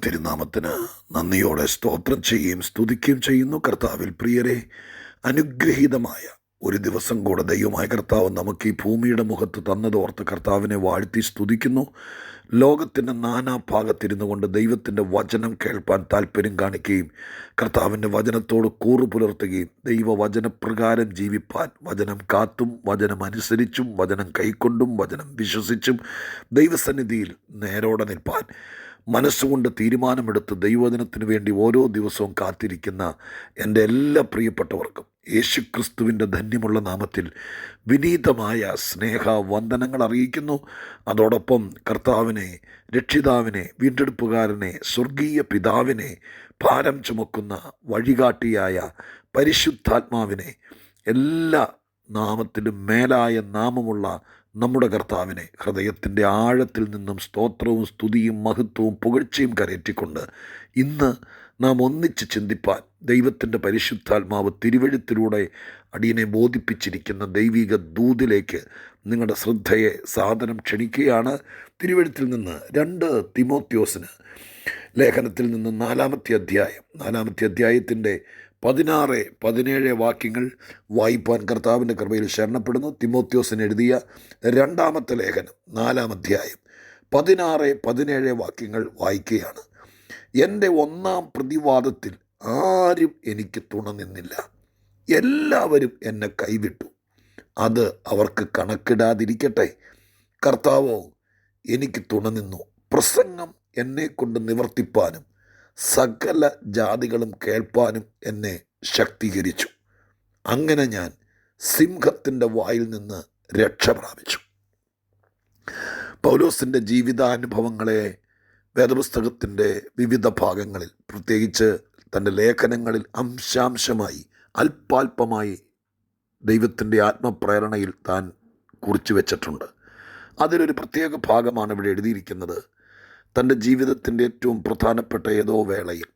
തിരുനാമത്തിന് നന്ദിയോടെ സ്തോത്രം ചെയ്യുകയും സ്തുതിക്കുകയും ചെയ്യുന്നു. കർത്താവിൽ പ്രിയരെ, അനുഗ്രഹീതമായ ഒരു ദിവസം കൂടെ ദൈവമായ കർത്താവ് നമുക്ക് ഈ ഭൂമിയുടെ മുഖത്ത് തന്നതോർത്ത് കർത്താവിനെ വാഴ്ത്തി സ്തുതിക്കുന്നു. ലോകത്തിൻ്റെ നാനാഭാഗത്തിരുന്നു കൊണ്ട് ദൈവത്തിൻ്റെ വചനം കേൾപ്പാൻ താല്പര്യം കാണിക്കുകയും കർത്താവിൻ്റെ വചനത്തോട് കൂറു പുലർത്തുകയും ദൈവവചനപ്രകാരം ജീവിപ്പാൻ, വചനം കാത്തും വചനം അനുസരിച്ചും വചനം കൈക്കൊണ്ടും വചനം വിശ്വസിച്ചും ദൈവസന്നിധിയിൽ നേരോടെ നിൽപ്പാൻ മനസ്സുകൊണ്ട് തീരുമാനമെടുത്ത് ദൈവവചനത്തിന് വേണ്ടി ഓരോ ദിവസവും കാത്തിരിക്കുന്ന എൻ്റെ എല്ലാ പ്രിയപ്പെട്ടവർക്കും യേശുക്രിസ്തുവിൻ്റെ ധന്യമുള്ള നാമത്തിൽ വിനീതമായ സ്നേഹവന്ദനങ്ങൾ അറിയിക്കുന്നു. അതോടൊപ്പം കർത്താവിനെ, രക്ഷിതാവിനെ, വീണ്ടെടുപ്പുകാരനെ, സ്വർഗീയ പിതാവിനെ, ഭാരം ചുമക്കുന്ന വഴികാട്ടിയായ പരിശുദ്ധാത്മാവിനെ, എല്ലാ നാമത്തിലും മേലായ നാമമുള്ള നമ്മുടെ കർത്താവിനെ ഹൃദയത്തിൻ്റെ ആഴത്തിൽ നിന്നും സ്തോത്രവും സ്തുതിയും മഹത്വവും പുകഴ്ചയും കരയറ്റിക്കൊണ്ട് ഇന്ന് നാം ഒന്നിച്ച് ചിന്തിപ്പാൻ ദൈവത്തിൻ്റെ പരിശുദ്ധാത്മാവ് തിരുവെഴുത്തിലൂടെ അടിയനെ ബോധിപ്പിച്ചിരിക്കുന്ന ദൈവിക ദൂതിലേക്ക് നിങ്ങളുടെ ശ്രദ്ധയെ സാദരം ക്ഷണിക്കുകയാണ്. തിരുവെഴുത്തിൽ നിന്ന് 2 തിമോത്തിയോസിന് ലേഖനത്തിൽ നിന്ന് 4-ാമത്തെ അധ്യായത്തിൻ്റെ 16-17 വാക്യങ്ങൾ വായിപ്പാൻ കർത്താവിൻ്റെ കൃപയിൽ ശരണപ്പെടുന്നു. തിമോത്തിയോസിന് എഴുതിയ 2-ാമത്തെ ലേഖനം 4-ാം അധ്യായം 16-17 വാക്യങ്ങൾ വായിക്കുകയാണ്. എൻ്റെ 1-ാം പ്രതിവാദത്തിൽ ആരും എനിക്ക് തുണ നിന്നില്ല, എല്ലാവരും എന്നെ കൈവിട്ടു. അത് അവർക്ക് കണക്കിടാതിരിക്കട്ടെ. കർത്താവോ എനിക്ക് തുണ നിന്നു. പ്രസംഗം എന്നെക്കൊണ്ട് നിവർത്തിപ്പാനും സകല ജാതികളും കേൾപ്പാനും എന്നെ ശക്തീകരിച്ചു. അങ്ങനെ ഞാൻ സിംഹത്തിൻ്റെ വായിൽ നിന്ന് രക്ഷ പ്രാപിച്ചു. പൗലോസിൻ്റെ ജീവിതാനുഭവങ്ങളെ വേദപുസ്തകത്തിൻ്റെ വിവിധ ഭാഗങ്ങളിൽ, പ്രത്യേകിച്ച് തൻ്റെ ലേഖനങ്ങളിൽ അംശാംശമായി അല്പാൽപമായി ദൈവത്തിൻ്റെ ആത്മപ്രേരണയിൽ താൻ കുറിച്ചു വച്ചിട്ടുണ്ട്. അതിലൊരു പ്രത്യേക ഭാഗമാണ് ഇവിടെ എഴുതിയിരിക്കുന്നത്. തൻ്റെ ജീവിതത്തിൻ്റെ ഏറ്റവും പ്രധാനപ്പെട്ട ഏതോ വേളയിൽ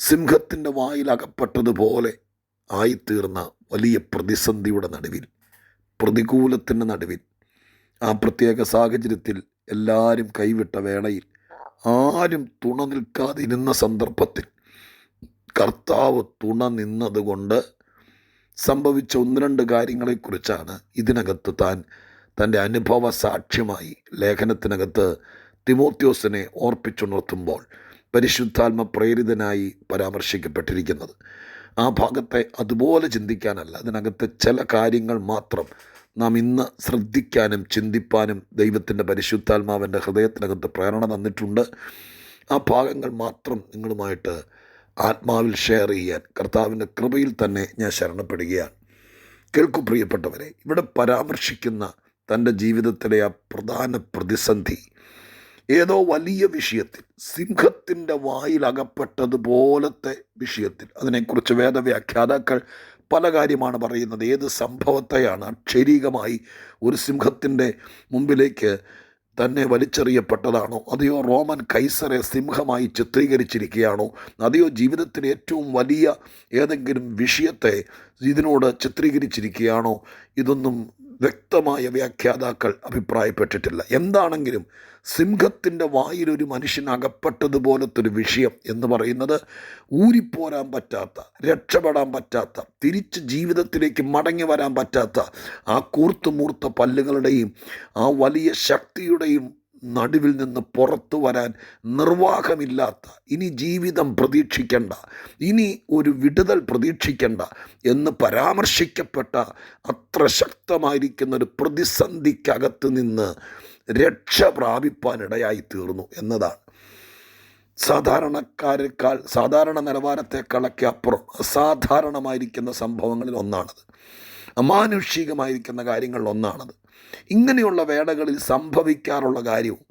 സിംഹത്തിൻ്റെ വായിൽ അകപ്പെട്ടതുപോലെ ആയിത്തീർന്ന വലിയ പ്രതിസന്ധിയുടെ നടുവിൽ, പ്രതികൂലത്തിൻ്റെ നടുവിൽ, ആ പ്രത്യേക സാഹചര്യത്തിൽ എല്ലാവരും കൈവിട്ട വേളയിൽ, ആരും തുണ നിൽക്കാതിരുന്ന സന്ദർഭത്തിൽ കർത്താവ് തുണ നിന്നതുകൊണ്ട് സംഭവിച്ച 1-2 കാര്യങ്ങളെക്കുറിച്ചാണ് ഇതിനകത്ത് താൻ തൻ്റെ അനുഭവ സാക്ഷ്യമായി ലേഖനത്തിനകത്ത് തിമോത്തിയോസിനെ ഓർപ്പിച്ചുണർത്തുമ്പോൾ പരിശുദ്ധാത്മ പ്രേരിതനായി പരാമർശിക്കപ്പെട്ടിരിക്കുന്നത്. ആ ഭാഗത്തെ അതുപോലെ ചിന്തിക്കാനല്ല, അതിനകത്തെ ചില കാര്യങ്ങൾ മാത്രം നാം ഇന്ന് ശ്രദ്ധിക്കാനും ചിന്തിപ്പാനും ദൈവത്തിൻ്റെ പരിശുദ്ധാത്മാവിൻ്റെ ഹൃദയത്തിനകത്ത് പ്രേരണ തന്നിട്ടുണ്ട്. ആ ഭാഗങ്ങൾ മാത്രം നിങ്ങളുമായിട്ട് ആത്മാവിൽ ഷെയർ ചെയ്യാൻ കർത്താവിൻ്റെ കൃപയിൽ തന്നെ ഞാൻ ശരണപ്പെടുകയാണ്. കേൾക്കൂ പ്രിയപ്പെട്ടവരെ, ഇവിടെ പരാമർശിക്കുന്ന തൻ്റെ ജീവിതത്തിലെ ആ പ്രധാന പ്രതിസന്ധി ഏതോ വലിയ വിഷയത്തിൽ, സിംഹത്തിൻ്റെ വായിൽ അകപ്പെട്ടതുപോലത്തെ വിഷയത്തിൽ. അതിനെക്കുറിച്ച് വേദവ്യാഖ്യാതാക്കൾ പല കാര്യമാണ് പറയുന്നത്. ഏത് സംഭവത്തെയാണ് അക്ഷരീകമായി ഒരു സിംഹത്തിൻ്റെ മുമ്പിലേക്ക് തന്നെ വലിച്ചെറിയപ്പെട്ടതാണോ, അതെയോ റോമൻ കൈസറെ സിംഹമായി ചിത്രീകരിച്ചിരിക്കുകയാണോ, അതെയോ ജീവിതത്തിലെ ഏറ്റവും വലിയ ഏതെങ്കിലും വിഷയത്തെ ഇതിനോട് ചിത്രീകരിച്ചിരിക്കുകയാണോ, ഇതൊന്നും വ്യക്തമായ വ്യാഖ്യാതാക്കൾ അഭിപ്രായപ്പെട്ടിട്ടില്ല. എന്താണെങ്കിലും സിംഹത്തിൻ്റെ വായിലൊരു മനുഷ്യൻ അകപ്പെട്ടതുപോലത്തെ ഒരു വിഷയം എന്ന് പറയുന്നത് ഊരിപ്പോരാൻ പറ്റാത്ത, രക്ഷപ്പെടാൻ പറ്റാത്ത, തിരിച്ച് ജീവിതത്തിലേക്ക് മടങ്ങി വരാൻ പറ്റാത്ത ആ കൂർത്തുമൂർത്ത പല്ലുകളുടെയും ആ വലിയ ശക്തിയുടെയും നടുവിൽ നിന്ന് പുറത്തു വരാൻ നിർവാഹമില്ലാത്ത, ഇനി ജീവിതം പ്രതീക്ഷിക്കേണ്ട, ഇനി ഒരു വിടുതൽ പ്രതീക്ഷിക്കേണ്ട എന്ന് പരാമർശിക്കപ്പെട്ട അത്ര ശക്തമായിരിക്കുന്ന ഒരു പ്രതിസന്ധിക്കകത്ത് നിന്ന് രക്ഷ പ്രാപിപ്പാനിടയായി തീർന്നു എന്നതാണ്. സാധാരണ നിലവാരത്തെക്കാളൊക്കെ അപ്പുറം അസാധാരണമായിരിക്കുന്ന സംഭവങ്ങളിൽ ഒന്നാണത്. അമാനുഷികമായിരിക്കുന്ന കാര്യങ്ങളിൽ ഒന്നാണത്. ഇങ്ങനെയുള്ള വേളകളിൽ സംഭവിക്കാറുള്ള കാര്യവും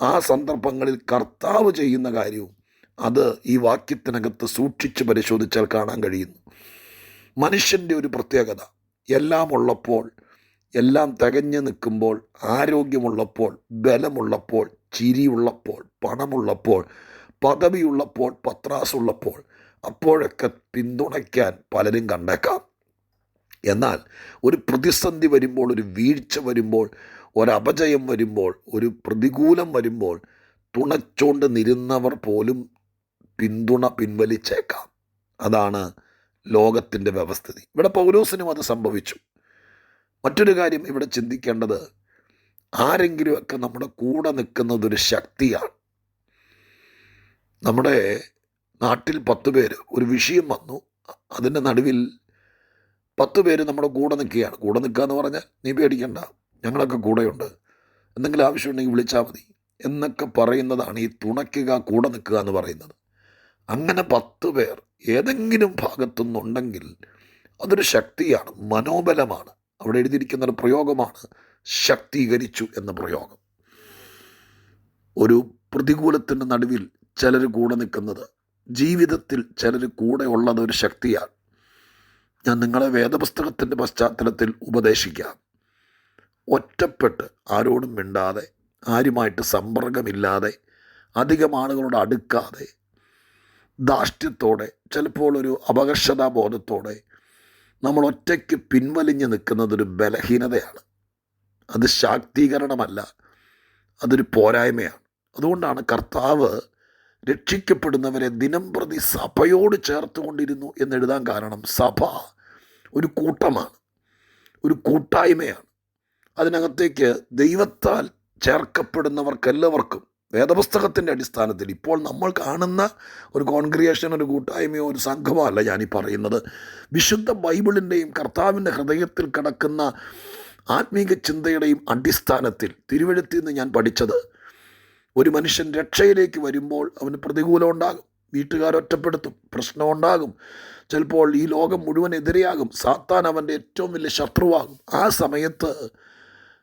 ആ സന്ദർഭങ്ങളിൽ കർത്താവ് ചെയ്യുന്ന കാര്യവും അത് ഈ വാക്യത്തിനകത്ത് സൂക്ഷിച്ച് പരിശോധിച്ചാൽ കാണാൻ കഴിയുന്നു. മനുഷ്യൻ്റെ ഒരു പ്രത്യേകത, എല്ലാം ഉള്ളപ്പോൾ, എല്ലാം തികഞ്ഞു നിൽക്കുമ്പോൾ, ആരോഗ്യമുള്ളപ്പോൾ, ബലമുള്ളപ്പോൾ, ചിരിയുള്ളപ്പോൾ, പണമുള്ളപ്പോൾ, പദവിയുള്ളപ്പോൾ, പത്രാസുള്ളപ്പോൾ, അപ്പോഴൊക്കെ പിന്തുണയ്ക്കാൻ പലരും കണ്ടേക്കാം. എന്നാൽ ഒരു പ്രതിസന്ധി വരുമ്പോൾ, ഒരു വീഴ്ച വരുമ്പോൾ, ഒരപജയം വരുമ്പോൾ, ഒരു പ്രതികൂലം വരുമ്പോൾ തുണച്ചോണ്ട് നിരുന്നവർ പോലും പിന്തുണ പിൻവലിച്ചേക്കാം. അതാണ് ലോകത്തിൻ്റെ വ്യവസ്ഥിതി. ഇവിടെ പൗലോസിനും അത് സംഭവിച്ചു. മറ്റൊരു കാര്യം ഇവിടെ ചിന്തിക്കേണ്ടത്, ആരെങ്കിലുമൊക്കെ നമ്മുടെ കൂടെ നിൽക്കുന്നതൊരു ശക്തിയാണ്. നമ്മുടെ നാട്ടിൽ 10 പേര് ഒരു വിഷയം വന്നു, അതിൻ്റെ നടുവിൽ 10 പേര് നമ്മുടെ കൂടെ നിൽക്കുകയാണ്. കൂടെ നിൽക്കുക എന്ന് പറഞ്ഞാൽ, നീ പേടിക്കണ്ട, ഞങ്ങളൊക്കെ കൂടെയുണ്ട്, എന്തെങ്കിലും ആവശ്യമുണ്ടെങ്കിൽ വിളിച്ചാൽ മതി എന്നൊക്കെ പറയുന്നതാണ് ഈ തുണയ്ക്കുക, കൂടെ നിൽക്കുക എന്ന് പറയുന്നത്. അങ്ങനെ 10 പേർ ഏതെങ്കിലും ഭാഗത്തുനിന്നുണ്ടെങ്കിൽ അതൊരു ശക്തിയാണ്, മനോബലമാണ്. അവിടെ എഴുതിയിരിക്കുന്ന ഒരു പ്രയോഗമാണ് ശക്തീകരിച്ചു എന്ന പ്രയോഗം. ഒരു പ്രതികൂലത്തിൻ്റെ നടുവിൽ ചിലർ കൂടെ നിൽക്കുന്നത്, ജീവിതത്തിൽ ചിലർ കൂടെ ഉള്ളത് ഒരു ശക്തിയാണ്. ഞാൻ നിങ്ങളെ വേദപുസ്തകത്തിൻ്റെ പശ്ചാത്തലത്തിൽ ഉപദേശിക്കാം. ഒറ്റപ്പെട്ട് ആരോടും മിണ്ടാതെ, ആരുമായിട്ട് സമ്പർക്കമില്ലാതെ, അധികം ആളുകളോട് അടുക്കാതെ, ധാർഷ്ട്യത്തോടെ, ചിലപ്പോൾ ഒരു അപകർഷതാബോധത്തോടെ നമ്മൾ ഒറ്റയ്ക്ക് പിൻവലിഞ്ഞ് നിൽക്കുന്നതൊരു ബലഹീനതയാണ്. അത് ശാക്തീകരണമല്ല, അതൊരു പോരായ്മയാണ്. അതുകൊണ്ടാണ് കർത്താവ് രക്ഷിക്കപ്പെടുന്നവരെ ദിനംപ്രതി സഭയോട് ചേർത്തുകൊണ്ടിരുന്നു എന്നെഴുതാൻ കാരണം. സഭ ഒരു കൂട്ടമാണ്, ഒരു കൂട്ടായ്മയാണ്. അതിനകത്തേക്ക് ദൈവത്താൽ ചേർക്കപ്പെടുന്നവർക്കെല്ലാവർക്കും വേദപുസ്തകത്തിൻ്റെ അടിസ്ഥാനത്തിൽ ഇപ്പോൾ നമ്മൾ കാണുന്ന ഒരു കോൺഗ്രിഗേഷൻ, ഒരു കൂട്ടായ്മയോ ഒരു സംഘമോ അല്ല ഞാനീ പറയുന്നത്. വിശുദ്ധ ബൈബിളിൻ്റെയും കർത്താവിൻ്റെ ഹൃദയത്തിൽ കിടക്കുന്ന ആത്മീക ചിന്തയുടെയും അടിസ്ഥാനത്തിൽ തിരുവെഴുത്തിൽ നിന്ന് ഞാൻ പഠിച്ചത്, ഒരു മനുഷ്യൻ രക്ഷയിലേക്ക് വരുമ്പോൾ അവന് പ്രതികൂലം ഉണ്ടാകും, വീട്ടുകാരൊറ്റപ്പെടുത്തും, പ്രശ്നമുണ്ടാകും, ചിലപ്പോൾ ഈ ലോകം മുഴുവൻ എതിരെയാകും, സാത്താൻ അവൻ്റെ ഏറ്റവും വലിയ ശത്രുവാകും. ആ സമയത്ത്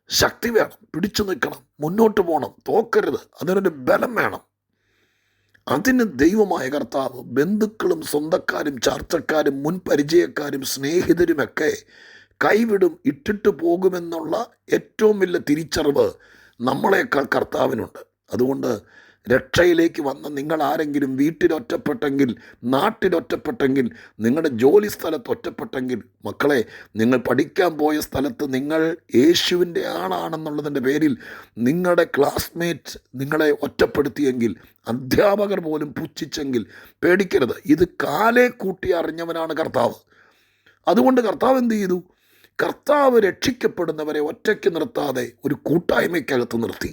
ശക്തി വേണം, പിടിച്ചു നിൽക്കണം, മുന്നോട്ട് പോകണം, തോക്കരുത്, അതിനൊരു ബലം വേണം. അതിന് ദൈവമായ കർത്താവ് ബന്ധുക്കളും സ്വന്തക്കാരും ചാർച്ചക്കാരും മുൻ പരിചയക്കാരും സ്നേഹിതരുമൊക്കെ കൈവിടും, ഇട്ടിട്ട് പോകുമെന്നുള്ള ഏറ്റവും വലിയ തിരിച്ചറിവ് നമ്മളെക്കാൾ കർത്താവിനുണ്ട്. അതുകൊണ്ട് രക്ഷയിലേക്ക് വന്ന നിങ്ങൾ ആരെങ്കിലും വീട്ടിലൊറ്റപ്പെട്ടെങ്കിൽ, നാട്ടിലൊറ്റപ്പെട്ടെങ്കിൽ, നിങ്ങളുടെ ജോലി സ്ഥലത്ത് ഒറ്റപ്പെട്ടെങ്കിൽ, മക്കളെ, നിങ്ങൾ പഠിക്കാൻ പോയ സ്ഥലത്ത് നിങ്ങൾ യേശുവിൻ്റെ ആളാണെന്നുള്ളതിൻ്റെ പേരിൽ നിങ്ങളുടെ ക്ലാസ്മേറ്റ് നിങ്ങളെ ഒറ്റപ്പെടുത്തിയെങ്കിൽ, അധ്യാപകർ പോലും പുച്ഛിച്ചെങ്കിൽ പേടിക്കരുത്. ഇത് കാലേ കൂട്ടി അറിഞ്ഞവനാണ് കർത്താവ്. അതുകൊണ്ട് കർത്താവ് എന്ത് ചെയ്തു? കർത്താവ് രക്ഷിക്കപ്പെടുന്നവരെ ഒറ്റയ്ക്ക് നിർത്താതെ ഒരു കൂട്ടായ്മയ്ക്കകത്ത് നിർത്തി.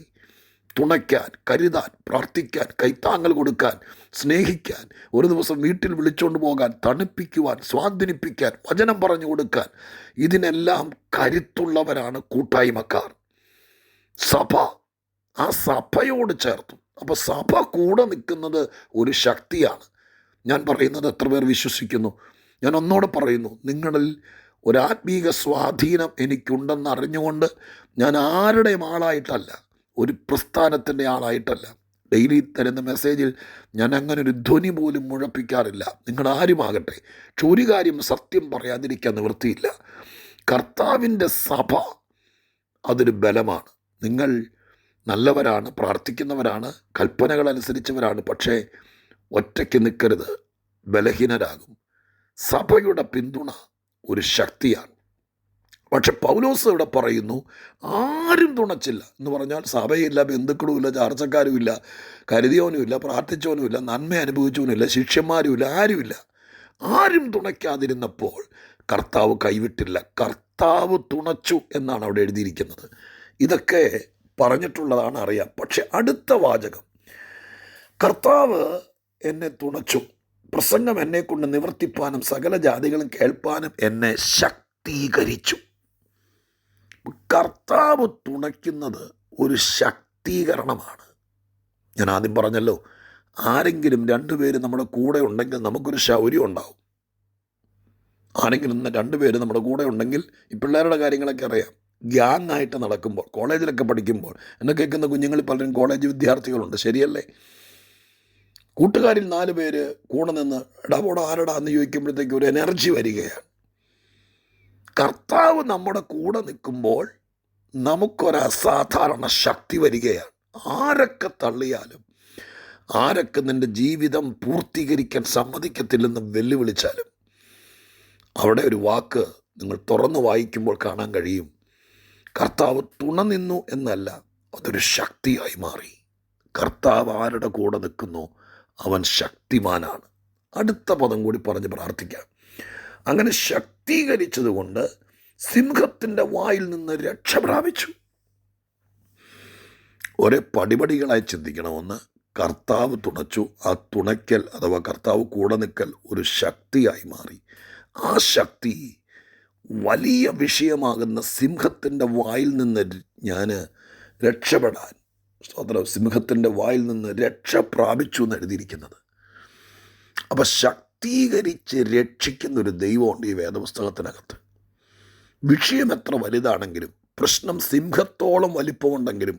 തുണയ്ക്കാൻ, കരുതാൻ, പ്രാർത്ഥിക്കാൻ, കൈത്താങ്ങൽ കൊടുക്കാൻ, സ്നേഹിക്കാൻ, ഒരു ദിവസം വീട്ടിൽ വിളിച്ചുകൊണ്ട് പോകാൻ, തണുപ്പിക്കുവാൻ, സ്വാധീനിപ്പിക്കാൻ, വചനം പറഞ്ഞു കൊടുക്കാൻ, ഇതിനെല്ലാം കരുത്തുള്ളവരാണ് കൂട്ടായ്മക്കാർ. സഭ ആ സഭയോട് ചേർത്തു. അപ്പോൾ സഭ കൂടെ നിൽക്കുന്നത് ഒരു ശക്തിയാണ്. ഞാൻ പറയുന്നത് എത്ര പേർ വിശ്വസിക്കുന്നു? ഞാൻ ഒന്നോടെ പറയുന്നു, നിങ്ങളിൽ ഒരാത്മീക സ്വാധീനം എനിക്കുണ്ടെന്ന് അറിഞ്ഞുകൊണ്ട് ഞാൻ ആരുടെയും ആളായിട്ടല്ല, ഒരു പ്രസ്ഥാനത്തിൻ്റെ ആളായിട്ടല്ല, ഡെയിലി തരുന്ന മെസ്സേജിൽ ഞാൻ അങ്ങനെ ഒരു ധ്വനി പോലും മുഴപ്പിക്കാറില്ല. നിങ്ങൾ ആരുമാകട്ടെ, പക്ഷെ ഒരു കാര്യം സത്യം പറയാതിരിക്കാൻ നിവൃത്തിയില്ല, കർത്താവിൻ്റെ സഭ അതൊരു ബലമാണ്. നിങ്ങൾ നല്ലവരാണ്, പ്രാർത്ഥിക്കുന്നവരാണ്, കൽപ്പനകൾ അനുസരിച്ചവരാണ്, പക്ഷേ ഒറ്റയ്ക്ക് നിൽക്കരുത്, ബലഹീനരാകും. സഭയുടെ പിന്തുണ ഒരു ശക്തിയാണ്. പക്ഷെ പൗലോസ് ഇവിടെ പറയുന്നു, ആരും തുണച്ചില്ല എന്ന് പറഞ്ഞാൽ സഭയില്ല, ബന്ധുക്കളുമില്ല, ചാർച്ചക്കാരുമില്ല, കരുതിയവനുമില്ല, പ്രാർത്ഥിച്ചവനുമില്ല, നന്മ അനുഭവിച്ചവനുമില്ല, ശിഷ്യന്മാരുമില്ല, ആരുമില്ല. ആരും തുണയ്ക്കാതിരുന്നപ്പോൾ കർത്താവ് കൈവിട്ടില്ല, കർത്താവ് തുണച്ചു എന്നാണ് അവിടെ എഴുതിയിരിക്കുന്നത്. ഇതൊക്കെ പറഞ്ഞിട്ടുള്ളതാണ്, അറിയാം. പക്ഷെ അടുത്ത വാചകം, കർത്താവ് എന്നെ തുണച്ചു, പ്രസംഗം എന്നെക്കൊണ്ട് നിവർത്തിപ്പാനും സകല ജാതികളും കേൾപ്പാനും എന്നെ ശക്തീകരിച്ചു. കർത്താവ് തുണയ്ക്കുന്നത് ഒരു ശക്തീകരണമാണ്. ഞാൻ ആദ്യം പറഞ്ഞല്ലോ, ആരെങ്കിലും 2 പേര് നമ്മുടെ കൂടെ ഉണ്ടെങ്കിൽ നമുക്കൊരു ശൗര്യം ഉണ്ടാവും. ആരെങ്കിലും 2 പേര് നമ്മുടെ കൂടെ ഉണ്ടെങ്കിൽ, ഈ പിള്ളേരുടെ കാര്യങ്ങളൊക്കെ അറിയാം, ഗ്യാങ് ആയിട്ട് നടക്കുമ്പോൾ, കോളേജിലൊക്കെ പഠിക്കുമ്പോൾ, എന്നെ കേൾക്കുന്ന കുഞ്ഞുങ്ങളിൽ പലരും കോളേജ് വിദ്യാർത്ഥികളുണ്ട്, ശരിയല്ലേ? കൂട്ടുകാരിൽ 4 പേര് കൂടെ നിന്ന് ഇടപോടോ ആരടാ എന്ന് ചോദിക്കുമ്പോഴത്തേക്ക് ഒരു എനർജി വരികയാണ്. കർത്താവ് നമ്മുടെ കൂടെ നിൽക്കുമ്പോൾ നമുക്കൊരസാധാരണ ശക്തി വരികയാണ്. ആരൊക്കെ തള്ളിയാലും, ആരൊക്കെ നിൻ്റെ ജീവിതം പൂർത്തീകരിക്കാൻ സമ്മതിക്കത്തില്ലെന്ന് വെല്ലുവിളിച്ചാലും, അവിടെ ഒരു വാക്ക് നിങ്ങൾ തുറന്നു വായിക്കുമ്പോൾ കാണാൻ കഴിയും, കർത്താവ് തുണ നിന്നു എന്നല്ല, അതൊരു ശക്തിയായി മാറി. കർത്താവ് ആരുടെ കൂടെ നിൽക്കുന്നു അവൻ ശക്തിമാനാണ്. അടുത്ത പദം കൂടി പറഞ്ഞ് പ്രാർത്ഥിക്കാം. അങ്ങനെ ശക്തീകരിച്ചതുകൊണ്ട് സിംഹത്തിൻ്റെ വായിൽ നിന്ന് രക്ഷ പ്രാപിച്ചു. ഒരേ പടിപടികളായി ചിന്തിക്കണമെന്ന് കർത്താവ് തുണച്ചു. ആ തുണയ്ക്കൽ അഥവാ കർത്താവ് കൂടെ നിൽക്കൽ ഒരു ശക്തിയായി മാറി. ആ ശക്തി വലിയ വിഷയമാകുന്ന സിംഹത്തിൻ്റെ വായിൽ നിന്ന് ഞാൻ രക്ഷപ്പെടാൻ, സിംഹത്തിൻ്റെ വായിൽ നിന്ന് രക്ഷ പ്രാപിച്ചു എന്ന് എഴുതിയിരിക്കുന്നത്. അപ്പം ശക്തീകരിച്ച് രക്ഷിക്കുന്നൊരു ദൈവമുണ്ട് ഈ വേദപുസ്തകത്തിനകത്ത്. വിഷയം എത്ര വലുതാണെങ്കിലും, പ്രശ്നം സിംഹത്തോളം വലിപ്പമുണ്ടെങ്കിലും,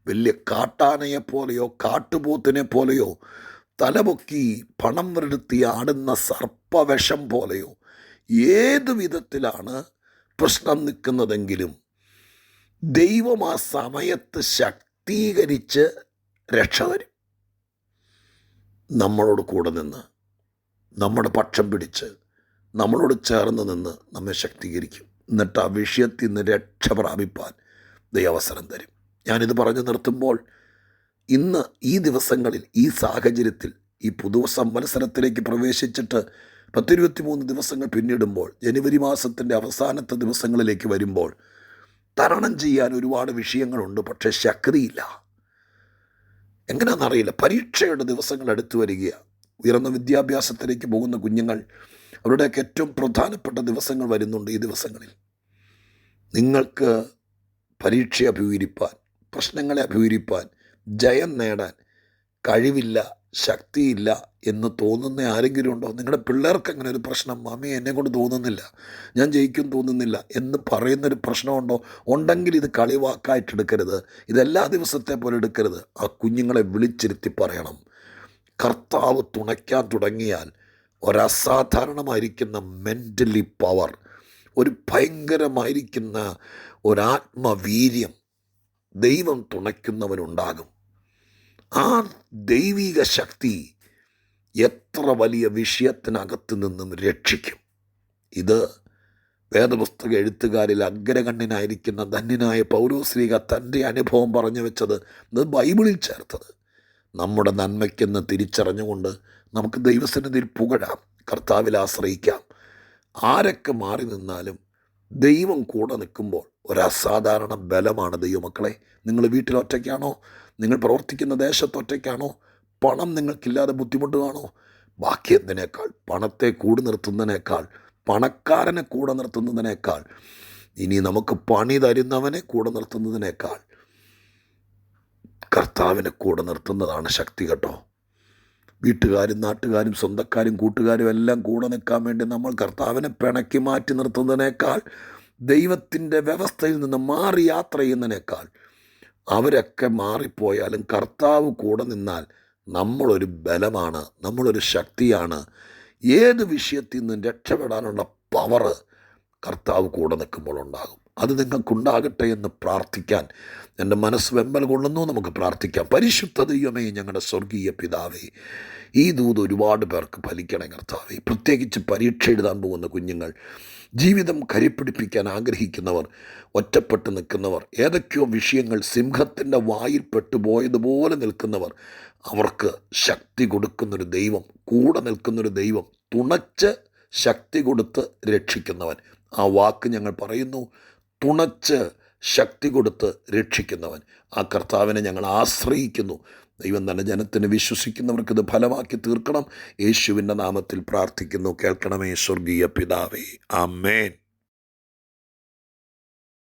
വലിയ കാട്ടാനയെപ്പോലെയോ കാട്ടുപോത്തിനെ പോലെയോ തലപൊക്കി പണം വരുത്തി ആടുന്ന സർപ്പവിഷം പോലെയോ ഏത് വിധത്തിലാണ് പ്രശ്നം നിൽക്കുന്നതെങ്കിലും ദൈവം ആ സമയത്ത് ശക്തീകരിച്ച് രക്ഷ തരും. നമ്മളോട് കൂടെ നിന്ന്, നമ്മുടെ പക്ഷം പിടിച്ച്, നമ്മളോട് ചേർന്ന് നിന്ന് നമ്മെ ശക്തീകരിക്കും. എന്നിട്ട് ആ വിഷയത്തിൽ നിന്ന് രക്ഷ പ്രാപിപ്പാൻ ദൈവവസരം തരും. ഞാനിത് പറഞ്ഞു നിർത്തുമ്പോൾ, ഇന്ന് ഈ ദിവസങ്ങളിൽ ഈ സാഹചര്യത്തിൽ ഈ പുതുസംവത്സരത്തിലേക്ക് പ്രവേശിച്ചിട്ട് 10-23 ദിവസങ്ങൾ പിന്നിടുമ്പോൾ, ജനുവരി മാസത്തിൻ്റെ അവസാനത്തെ ദിവസങ്ങളിലേക്ക് വരുമ്പോൾ തരണം ചെയ്യാൻ ഒരുപാട് വിഷയങ്ങളുണ്ട്. പക്ഷേ ശക്തിയില്ല. എങ്ങനെയാണെന്നറിയില്ല. പരീക്ഷയുടെ ദിവസങ്ങൾ അടുത്തു വരികയാണ്. ഉയർന്ന വിദ്യാഭ്യാസത്തിലേക്ക് പോകുന്ന കുഞ്ഞുങ്ങൾ, അവരുടെയൊക്കെ ഏറ്റവും പ്രധാനപ്പെട്ട ദിവസങ്ങൾ വരുന്നുണ്ട് ഈ ദിവസങ്ങളിൽ. നിങ്ങൾക്ക് പരീക്ഷ അഭിമുഖീകരിപ്പാൻ, പ്രശ്നങ്ങളെ അഭിമുഖീകരിപ്പാൻ, ജയം നേടാൻ കഴിവില്ല, ശക്തിയില്ല എന്ന് തോന്നുന്ന ആരെങ്കിലും ഉണ്ടോ? നിങ്ങളുടെ പിള്ളേർക്ക് അങ്ങനെ ഒരു പ്രശ്നം, മമ്മി എന്നെ കൊണ്ട് തോന്നുന്നില്ല, ഞാൻ ജയിക്കും തോന്നുന്നില്ല എന്ന് പറയുന്നൊരു പ്രശ്നമുണ്ടോ? ഉണ്ടെങ്കിൽ ഇത് കളിവാക്കായിട്ടെടുക്കരുത്, ഇതെല്ലാ ദിവസത്തെ പോലെ എടുക്കരുത്. ആ കുഞ്ഞുങ്ങളെ വിളിച്ചിരുത്തി പറയണം. കർത്താവ് തുണയ്ക്കാൻ തുടങ്ങിയാൽ ഒരസാധാരണമായിരിക്കുന്ന മെൻ്റലി പവർ, ഒരു ഭയങ്കരമായിരിക്കുന്ന ഒരാത്മവീര്യം ദൈവം തുണയ്ക്കുന്നവനുണ്ടാകും. ആ ദൈവിക ശക്തി എത്ര വലിയ വിഷയത്തിനകത്ത് നിന്നും രക്ഷിക്കും. ഇത് വേദപുസ്തക എഴുത്തുകാരിൽ അഗ്രഗണ്യനായിരിക്കുന്ന ധന്യനായ പൗലോസ്ലീഹ തൻ്റെ അനുഭവം പറഞ്ഞു വെച്ചത്, ഇത് ബൈബിളിൽ ചേർത്തത്. നമ്മുടെ നന്മയ്ക്കെന്ന് തിരിച്ചറിഞ്ഞുകൊണ്ട് നമുക്ക് ദൈവസന്നിധിയിൽ പുകഴാം, കർത്താവിൽ ആശ്രയിക്കാം. ആരൊക്കെ മാറി നിന്നാലും ദൈവം കൂടെ നിൽക്കുമ്പോൾ ഒരസാധാരണ ബലമാണ് ദൈവമക്കളെ. നിങ്ങൾ വീട്ടിൽ ഒറ്റയ്ക്കാണോ? നിങ്ങൾ പ്രവർത്തിക്കുന്ന ദേശത്ത് ഒറ്റയ്ക്കാണോ? പണം നിങ്ങൾക്കില്ലാതെ ബുദ്ധിമുട്ടുകയാണോ? ബാക്കി എന്തിനേക്കാൾ, പണത്തെ കൂടെ നിർത്തുന്നതിനേക്കാൾ, പണക്കാരനെ കൂടെ നിർത്തുന്നതിനേക്കാൾ, ഇനി നമുക്ക് പണി തരുന്നവനെ കൂടെ നിർത്തുന്നതിനേക്കാൾ കർത്താവിനെ കൂടെ നിർത്തുന്നതാണ് ശക്തി കേട്ടോ. വീട്ടുകാരും നാട്ടുകാരും സ്വന്തക്കാരും കൂട്ടുകാരും എല്ലാം കൂടെ നിൽക്കാൻ വേണ്ടി നമ്മൾ കർത്താവിനെ പിണക്കി മാറ്റി നിർത്തുന്നതിനേക്കാൾ, ദൈവത്തിൻ്റെ വ്യവസ്ഥയിൽ നിന്ന് മാറി യാത്ര ചെയ്യുന്നതിനേക്കാൾ, അവരൊക്കെ മാറിപ്പോയാലും കർത്താവ് കൂടെ നിന്നാൽ നമ്മളൊരു ബലമാണ്, നമ്മളൊരു ശക്തിയാണ്. ഏത് വിഷയത്തിൽ നിന്നും രക്ഷപ്പെടാനുള്ള പവറ് കർത്താവ് കൂടെ നിൽക്കുമ്പോൾ ഉണ്ടാകും. അത് നിങ്ങൾക്കുണ്ടാകട്ടെ എന്ന് പ്രാർത്ഥിക്കാൻ എൻ്റെ മനസ്സ് വെമ്പൽ കൊള്ളുന്നു. നമുക്ക് പ്രാർത്ഥിക്കാം. പരിശുദ്ധ ദൈവമേ, ഞങ്ങളുടെ സ്വർഗീയ പിതാവേ, ഈ ദൂത് ഒരുപാട് പേർക്ക് ഫലിക്കണേ കർത്താവേ. പ്രത്യേകിച്ച് പരീക്ഷ എഴുതാൻ പോകുന്ന കുഞ്ഞുങ്ങൾ, ജീവിതം കരിപ്പിടിപ്പിക്കാൻ ആഗ്രഹിക്കുന്നവർ, ഒറ്റപ്പെട്ട് നിൽക്കുന്നവർ, ഏതൊക്കെയോ വിഷയങ്ങൾ സിംഹത്തിൻ്റെ വായിൽ പെട്ടുപോയതുപോലെ നിൽക്കുന്നവർ, അവർക്ക് ശക്തി കൊടുക്കുന്നൊരു ദൈവം, കൂടെ നിൽക്കുന്നൊരു ദൈവം, തുണച്ച് ശക്തി കൊടുത്ത് രക്ഷിക്കുന്നവൻ. ആ വാക്ക് ഞങ്ങൾ പറയുന്നു, തുണച്ച് ശക്തി കൊടുത്ത് രക്ഷിക്കുന്നവൻ. ആ കർത്താവിനെ ഞങ്ങൾ ആശ്രയിക്കുന്നു. ദൈവം തന്നെ ജനത്തിന് വിശ്വസിക്കുന്നവർക്ക് ഇത് ഫലമാക്കി തീർക്കണം. യേശുവിൻ്റെ നാമത്തിൽ പ്രാർത്ഥിക്കുന്നു. കേൾക്കണമേ സ്വർഗീയ പിതാവേ. ആമേൻ.